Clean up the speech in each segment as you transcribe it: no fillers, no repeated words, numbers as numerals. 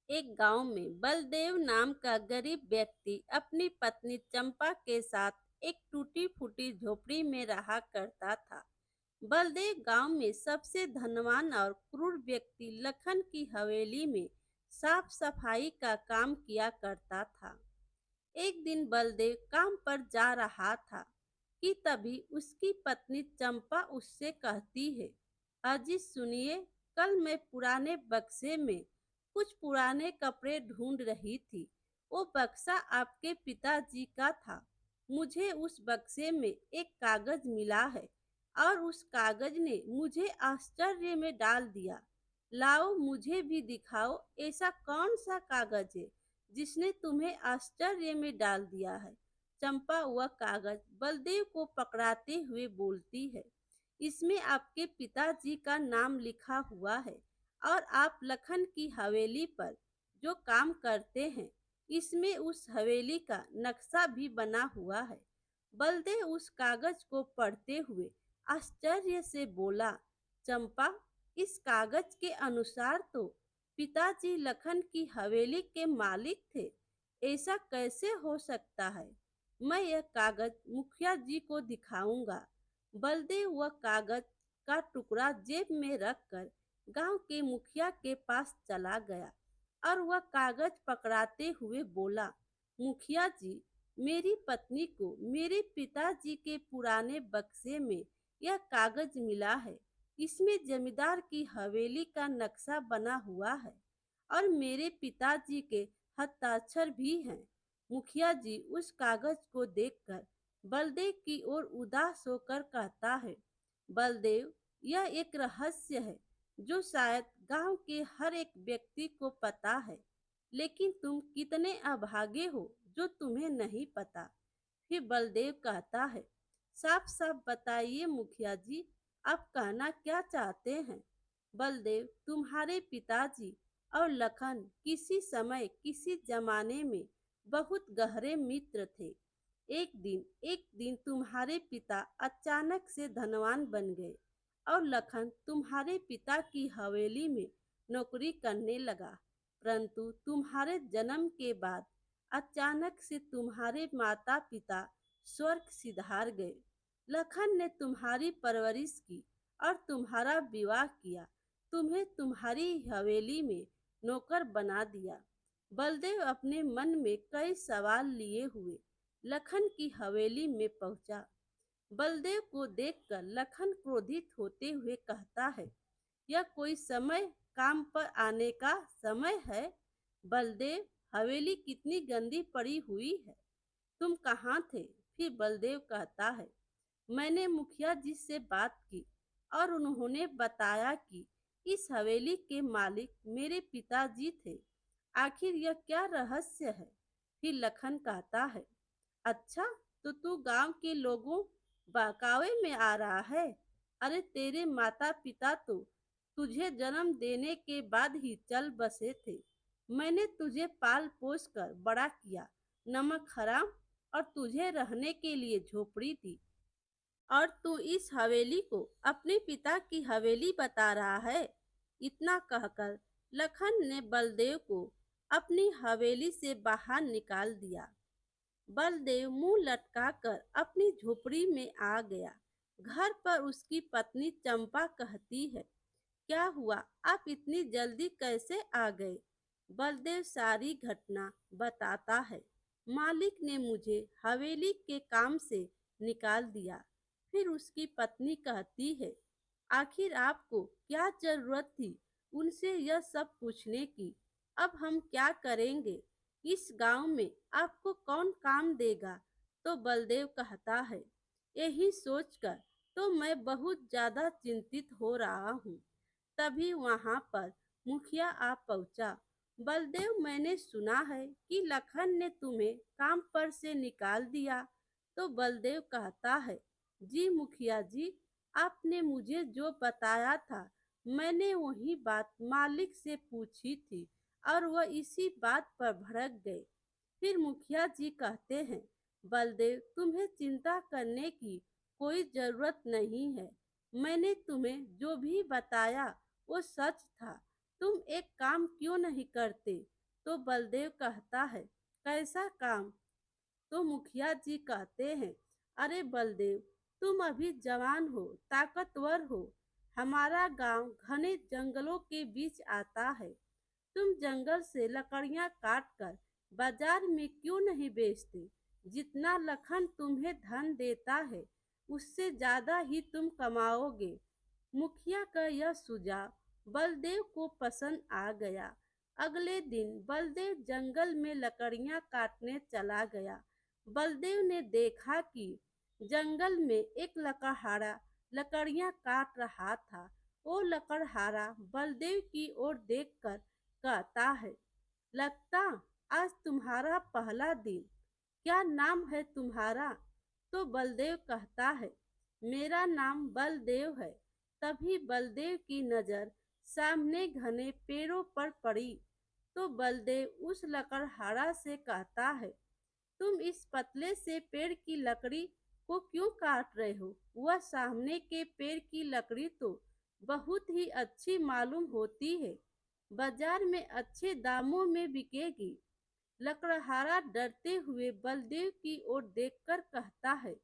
एक गांव में बलदेव नाम का गरीब व्यक्ति अपनी पत्नी चंपा के साथ एक टूटी फूटी झोपड़ी में रहा करता था। बलदेव गांव में सबसे धनवान और क्रूर व्यक्ति लखन की हवेली में साफ सफाई का काम किया करता था। एक दिन बलदेव काम पर जा रहा था कि तभी उसकी पत्नी चंपा उससे कहती है, अजी सुनिए, कल मैं पुराने बक्से में कुछ पुराने कपड़े ढूंढ रही थी। वो बक्सा आपके पिताजी का था। मुझे उस बक्से में एक कागज मिला है और उस कागज ने मुझे आश्चर्य में डाल दिया। लाओ मुझे भी दिखाओ, ऐसा कौन सा कागज है जिसने तुम्हें आश्चर्य में डाल दिया है। चंपा वह कागज बलदेव को पकड़ाते हुए बोलती है, इसमें आपके पिताजी का नाम लिखा हुआ है और आप लखन की हवेली पर जो काम करते हैं, इसमें उस हवेली का नक्शा भी बना हुआ है। बलदेव उस कागज को पढ़ते हुए आश्चर्य से बोला, चंपा, इस कागज के अनुसार तो पिताजी लखन की हवेली के मालिक थे। ऐसा कैसे हो सकता है? मैं यह कागज मुखिया जी को दिखाऊंगा। बलदेव वह कागज का टुकड़ा जेब में रखकर गांव के मुखिया के पास चला गया और वह कागज पकड़ाते हुए बोला, मुखिया जी, मेरी पत्नी को मेरे पिताजी के पुराने बक्से में यह कागज मिला है। इसमें जमींदार की हवेली का नक्शा बना हुआ है और मेरे पिताजी के हस्ताक्षर भी हैं। मुखिया जी उस कागज को देखकर बलदेव की ओर उदास होकर कहता है, बलदेव, यह एक रहस्य है जो शायद गांव के हर एक व्यक्ति को पता है, लेकिन तुम कितने अभागे हो जो तुम्हें नहीं पता। फिर बलदेव कहता है, साफ साफ बताइए मुखिया जी, आप कहना क्या चाहते हैं? बलदेव, तुम्हारे पिताजी और लखन किसी समय किसी जमाने में बहुत गहरे मित्र थे। एक दिन तुम्हारे पिता अचानक से धनवान बन गए और लखन तुम्हारे पिता की हवेली में नौकरी करने लगा। परंतु तुम्हारे जन्म के बाद अचानक से तुम्हारे माता पिता स्वर्ग सिधार गए। लखन ने तुम्हारी परवरिश की और तुम्हारा विवाह किया, तुम्हें तुम्हारी हवेली में नौकर बना दिया। बलदेव अपने मन में कई सवाल लिए हुए लखन की हवेली में पहुंचा। बलदेव को देखकर लखन क्रोधित होते हुए कहता है, यह कोई समय काम पर आने का समय है? बलदेव, हवेली कितनी गंदी पड़ी हुई है, तुम कहाँ थे? फिर बलदेव कहता है, मैंने मुखिया जी से बात की और उन्होंने बताया कि इस हवेली के मालिक मेरे पिताजी थे। आखिर यह क्या रहस्य है? फिर लखन कहता है, अच्छा, तो तू गांव के लोगों बहकावे में आ रहा है? अरे तेरे माता पिता तो तुझे जन्म देने के बाद ही चल बसे थे। मैंने तुझे पाल पोस कर बड़ा किया, नमक हराम, और तुझे रहने के लिए झोपड़ी दी, और तू इस हवेली को अपने पिता की हवेली बता रहा है। इतना कहकर लखन ने बलदेव को अपनी हवेली से बाहर निकाल दिया। बलदेव मुंह लटकाकर अपनी झोपड़ी में आ गया। घर पर उसकी पत्नी चंपा कहती है, क्या हुआ, आप इतनी जल्दी कैसे आ गए? बलदेव सारी घटना बताता है। मालिक ने मुझे हवेली के काम से निकाल दिया। फिर उसकी पत्नी कहती है, आखिर आपको क्या जरूरत थी उनसे यह सब पूछने की? अब हम क्या करेंगे? इस गांव में आपको कौन काम देगा? तो बलदेव कहता है, यही सोचकर तो मैं बहुत ज्यादा चिंतित हो रहा हूँ। तभी वहां पर मुखिया आ पहुंचा। बलदेव, मैंने सुना है कि लखन ने तुम्हें काम पर से निकाल दिया। तो बलदेव कहता है, जी मुखिया जी, आपने मुझे जो बताया था मैंने वही बात मालिक से पूछी थी और वह इसी बात पर भड़क गए। फिर मुखिया जी कहते हैं, बलदेव, तुम्हें चिंता करने की कोई जरूरत नहीं है। मैंने तुम्हें जो भी बताया वो सच था। तुम एक काम क्यों नहीं करते? तो बलदेव कहता है, कैसा काम? तो मुखिया जी कहते हैं, अरे बलदेव, तुम अभी जवान हो, ताकतवर हो। हमारा गांव घने जंगलों के बीच आता है। तुम जंगल से लकड़ियां काट कर बाजार में क्यों नहीं बेचते? जितना लखन तुम्हें धन देता है, उससे ज्यादा ही तुम कमाओगे। मुखिया का यह सुझाव बलदेव को पसंद आ गया। अगले दिन बलदेव जंगल में लकड़ियां काटने चला गया। बलदेव ने देखा कि जंगल में एक लकड़हारा लकड़ियां काट रहा था। वो लकड़हारा बलदेव की ओर देखकर कहता है, लगता आज तुम्हारा पहला दिन। क्या नाम है तुम्हारा? तो बलदेव कहता है, मेरा नाम बलदेव है। तभी बलदेव की नजर सामने घने पेड़ों पर पड़ी। तो बलदेव उस लकड़हारा से कहता है, तुम इस पतले से पेड़ की लकड़ी को क्यों काट रहे हो? वह सामने के पेड़ की लकड़ी तो बहुत ही अच्छी मालूम होती है, बाजार में अच्छे दामों में बिकेगी। लकड़हारा डरते हुए बलदेव की ओर देखकर कहता है,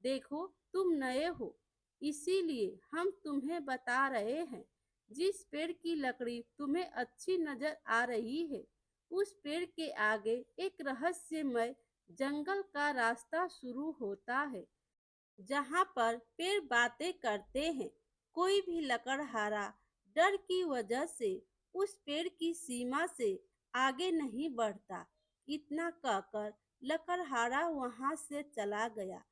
देखो तुम नए हो, इसीलिए हम तुम्हें बता रहे हैं। जिस पेड़ की लकड़ी तुम्हें अच्छी नजर आ रही है, उस पेड़ के आगे एक रहस्यमय जंगल का रास्ता शुरू होता है, जहाँ पर पेड़ बातें करते हैं। कोई भी लकड़हारा डर की वजह से उस पेड़ की सीमा से आगे नहीं बढ़ता। इतना कहकर लकड़हारा वहां से चला गया।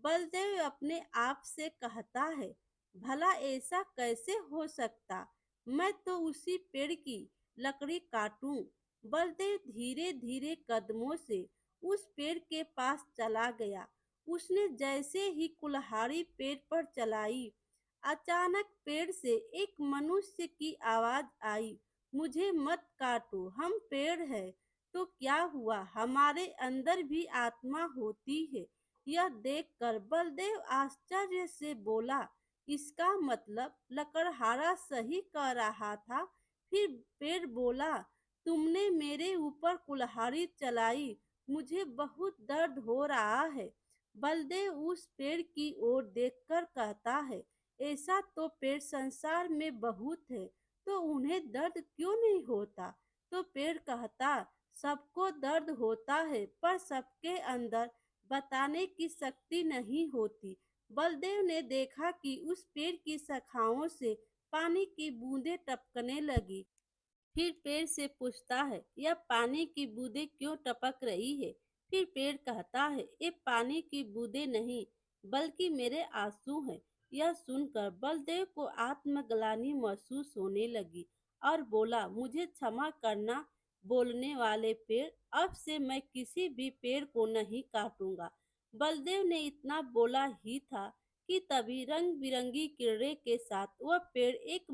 बलदेव अपने आप से कहता है, भला ऐसा कैसे हो सकता? मैं तो उसी पेड़ की लकड़ी काटूं। बलदेव धीरे धीरे कदमों से उस पेड़ के पास चला गया। उसने जैसे ही कुल्हाड़ी पेड़ पर चलाई, अचानक पेड़ से एक मनुष्य की आवाज आई, मुझे मत काटो, हम पेड़ हैं। तो क्या हुआ, हमारे अंदर भी आत्मा होती है। यह देखकर बलदेव आश्चर्य से बोला, इसका मतलब लकड़हारा सही कह रहा था। फिर पेड़ बोला, तुमने मेरे ऊपर कुल्हाड़ी चलाई, मुझे बहुत दर्द हो रहा है। बलदेव उस पेड़ की ओर देखकर कहता है, ऐसा तो पेड़ संसार में बहुत है, तो उन्हें दर्द क्यों नहीं होता? तो पेड़ कहता, सबको दर्द होता है, पर सबके अंदर बताने की शक्ति नहीं होती। बलदेव ने देखा कि उस पेड़ की शाखाओं से पानी की बूंदें टपकने लगी। फिर पेड़ से पूछता है, यह पानी की बूंदें क्यों टपक रही है? फिर पेड़ कहता है, ये पानी की बूंदें नहीं, बल्कि मेरे आंसू हैं। यह सुनकर बलदेव को आत्मग्लानि महसूस होने लगी और बोला, मुझे क्षमा करना बोलने वाले पेड़, अब से मैं किसी भी पेड़ को नहीं काटूंगा। बलदेव ने इतना बोला ही था कि तभी रंग बिरंगी किरणें के साथ वह पेड़ एक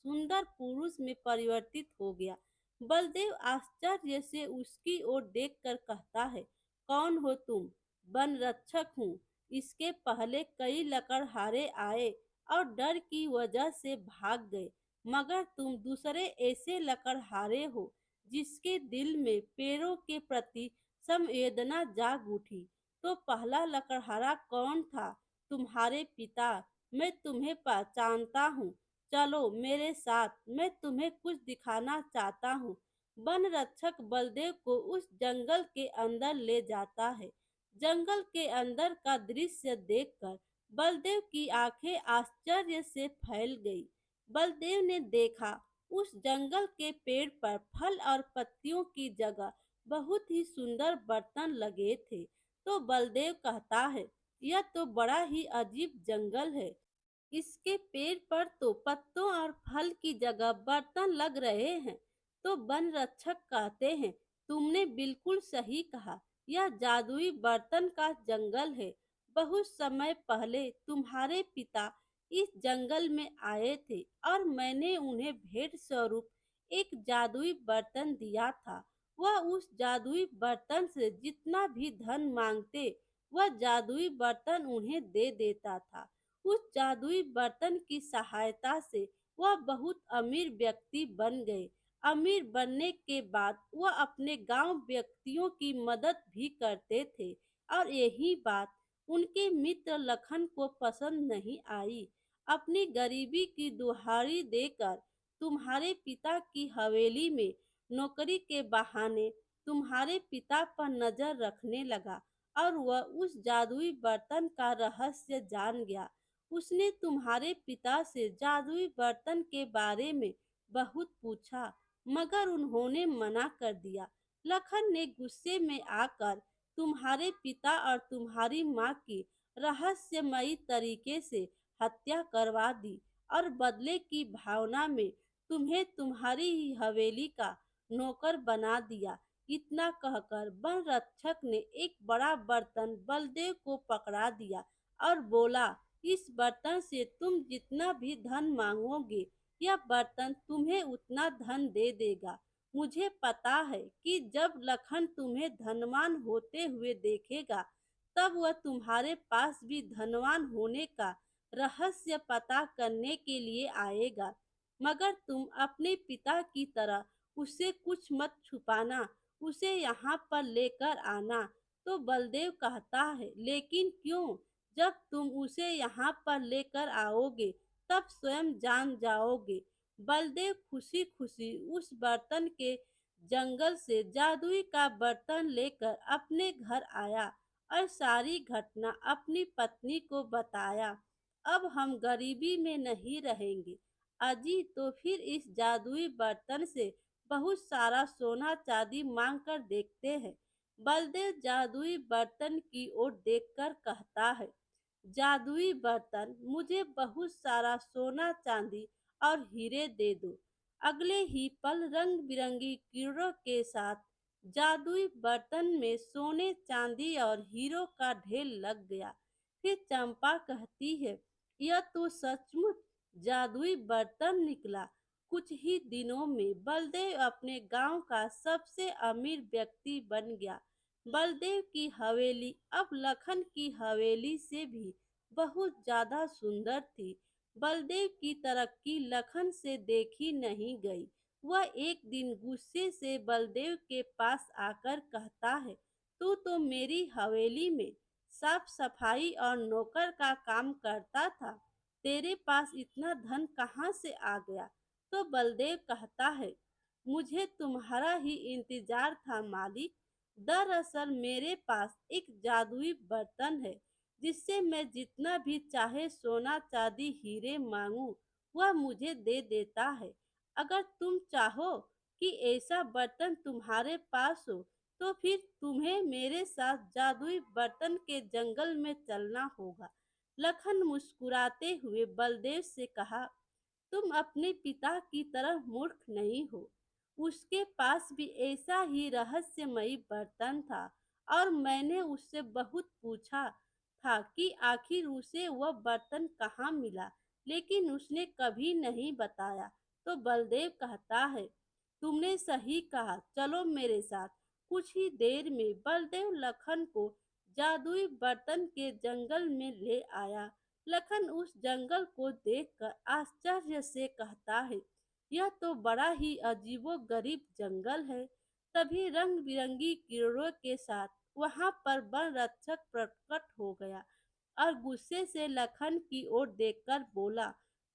सुंदर पुरुष में परिवर्तित हो गया। बलदेव आश्चर्य से उसकी ओर देखकर कहता है, कौन हो तुम? वन रक्षक हूँ। इसके पहले कई लकड़हारे आए और डर की वजह से भाग गए, मगर तुम दूसरे ऐसे लकड़हारे हो जिसके दिल में पेड़ों के प्रति संवेदना जाग उठी। तो पहला लकड़हारा कौन था? तुम्हारे पिता। मैं तुम्हें पहचानता हूँ। चलो मेरे साथ, मैं तुम्हें कुछ दिखाना चाहता हूँ। वन रक्षक बलदेव को उस जंगल के अंदर ले जाता है। जंगल के अंदर का दृश्य देखकर बलदेव की आंखें आश्चर्य से फैल गई। बलदेव ने देखा, उस जंगल के पेड़ पर फल और पत्तियों की जगह बहुत ही सुंदर बर्तन लगे थे। तो बलदेव कहता है, यह तो बड़ा ही अजीब जंगल है। इसके पेड़ पर तो पत्तों और फल की जगह बर्तन लग रहे हैं। तो वन रक्षक कहते हैं, तुमने बिल्कुल सही कहा, यह जादुई बर्तन का जंगल है। बहुत समय पहले तुम्हारे पिता इस जंगल में आए थे और मैंने उन्हें भेंट स्वरूप एक जादुई बर्तन दिया था। वह उस जादुई बर्तन से जितना भी धन मांगते, वह जादुई बर्तन उन्हें दे देता था। उस जादुई बर्तन की सहायता से वह बहुत अमीर व्यक्ति बन गए। अमीर बनने के बाद वह अपने गांव व्यक्तियों की मदद भी करते थे और यही बात उनके मित्र लखन को पसंद नहीं आई। अपनी गरीबी की दुहाई देकर तुम्हारे पिता की हवेली में नौकरी के बहाने तुम्हारे पिता पर नजर रखने लगा और वह उस जादुई बर्तन का रहस्य जान गया। उसने तुम्हारे पिता से जादुई बर्तन के बारे में बहुत पूछा, मगर उन्होंने मना कर दिया। लखन ने गुस्से में आकर तुम्हारे पिता और तुम्हारी माँ की रहस्यमयी तरीके से हत्या करवा दी और बदले की भावना में तुम्हें तुम्हारी ही हवेली का नौकर बना दिया। इतना कहकर वन रक्षक ने एक बड़ा बर्तन बलदेव को पकड़ा दिया और बोला, इस बर्तन से तुम जितना भी धन मांगोगे यह बर्तन तुम्हें उतना धन दे देगा। मुझे पता है कि जब लखन तुम्हें धनवान होते हुए देखेगा तब वह तुम्हारे पास भी धनवान होने का रहस्य पता करने के लिए आएगा, मगर तुम अपने पिता की तरह उससे कुछ मत छुपाना, उसे यहाँ पर लेकर आना। तो बलदेव कहता है, लेकिन क्यों? जब तुम उसे यहाँ पर लेकर आओगे तब स्वयं जान जाओगे। बलदेव खुशी खुशी उस बर्तन के जंगल से जादुई का बर्तन लेकर अपने घर आया और सारी घटना अपनी पत्नी को बताया। अब हम गरीबी में नहीं रहेंगे अजी, तो फिर इस जादुई बर्तन से बहुत सारा सोना चांदी मांग कर देखते हैं। बलदेव जादुई बर्तन की ओर देखकर कहता है, जादुई बर्तन, मुझे बहुत सारा सोना चांदी और हीरे दे दो। अगले ही पल रंग बिरंगी किरणों के साथ जादुई बर्तन में सोने चांदी और हीरो का ढेर लग गया। फिर चंपा कहती है, यह तो सचमुच जादुई बर्तन निकला। कुछ ही दिनों में बलदेव अपने गांव का सबसे अमीर व्यक्ति बन गया। बलदेव की हवेली अब लखन की हवेली से भी बहुत ज्यादा सुंदर थी। बलदेव की तरक्की लखन से देखी नहीं गई। वह एक दिन गुस्से से बलदेव के पास आकर कहता है, तू तो मेरी हवेली में साफ सफाई और नौकर का काम करता था, तेरे पास इतना धन कहाँ से आ गया? तो बलदेव कहता है, मुझे तुम्हारा ही इंतजार था मालिक। दरअसल मेरे पास एक जादुई बर्तन है जिससे मैं जितना भी चाहे सोना चांदी हीरे मांगू वह मुझे दे देता है। अगर तुम चाहो कि ऐसा बर्तन तुम्हारे पास हो तो फिर तुम्हें मेरे साथ जादुई बर्तन के जंगल में चलना होगा। लखन मुस्कुराते हुए बलदेव से कहा, तुम अपने पिता की तरह मूर्ख नहीं हो। उसके पास भी ऐसा ही रहस्यमयी बर्तन था और मैंने उससे बहुत पूछा था कि आखिर उसे वह बर्तन कहाँ मिला, लेकिन उसने कभी नहीं बताया। तो बलदेव कहता है, तुमने सही कहा, चलो मेरे साथ। कुछ ही देर में बलदेव लखन को जादुई बर्तन के जंगल में ले आया। लखन उस जंगल को देखकर आश्चर्य से कहता है, यह तो बड़ा ही अजीबो गरीब जंगल है। तभी रंग बिरंगी किरणों के साथ वहां पर वन रक्षक प्रकट हो गया और गुस्से से लखन की ओर देखकर बोला,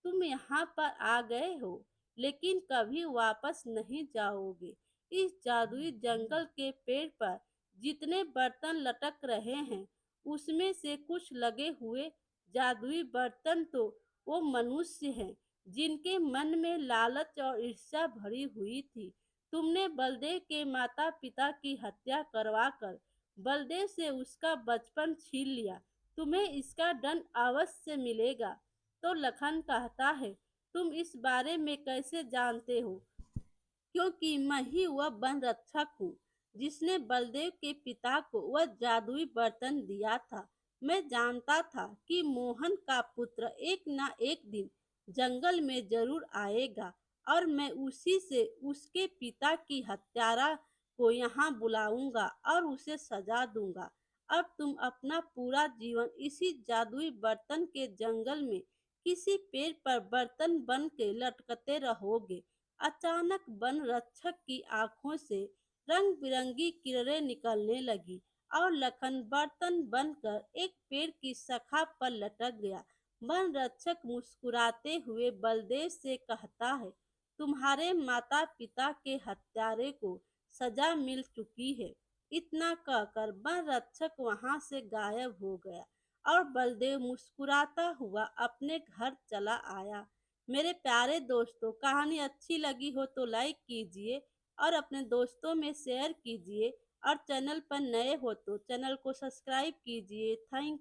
तुम यहाँ पर आ गए हो लेकिन कभी वापस नहीं जाओगे। इस जादुई जंगल के पेड़ पर जितने बर्तन लटक रहे हैं उसमें से कुछ लगे हुए जादुई बर्तन तो वो मनुष्य हैं जिनके मन में लालच और ईर्ष्या भरी हुई थी। तुमने बलदेव के माता पिता की हत्या करवाकर बलदेव से उसका बचपन छीन लिया, तुम्हें इसका दंड अवश्य मिलेगा। तो लखन कहता है, तुम इस बारे में कैसे जानते हो? क्योंकि मैं ही वह वन रक्षक हूँ जिसने बलदेव के पिता को वह जादुई बर्तन दिया था। मैं जानता था कि मोहन का पुत्र एक ना एक दिन जंगल में जरूर आएगा और मैं उसी से उसके पिता की हत्यारा को यहाँ बुलाऊंगा और उसे सजा दूंगा। अब तुम अपना पूरा जीवन इसी जादुई बर्तन के जंगल में किसी पेड़ पर बर्तन बन के लटकते रहोगे। अचानक वन रक्षक की आंखों से रंग बिरंगी किरणें निकलने लगी और लखन बर्तन बनकर एक पेड़ की शाखा पर लटक गया। वन रक्षक मुस्कुराते हुए बलदेव से कहता है, तुम्हारे माता पिता के हत्यारे को सजा मिल चुकी है। इतना कहकर वन रक्षक वहां से गायब हो गया और बलदेव मुस्कुराता हुआ अपने घर चला आया। मेरे प्यारे दोस्तों, कहानी अच्छी लगी हो तो लाइक कीजिए और अपने दोस्तों में शेयर कीजिए और चैनल पर नए हो तो चैनल को सब्सक्राइब कीजिए। थैंक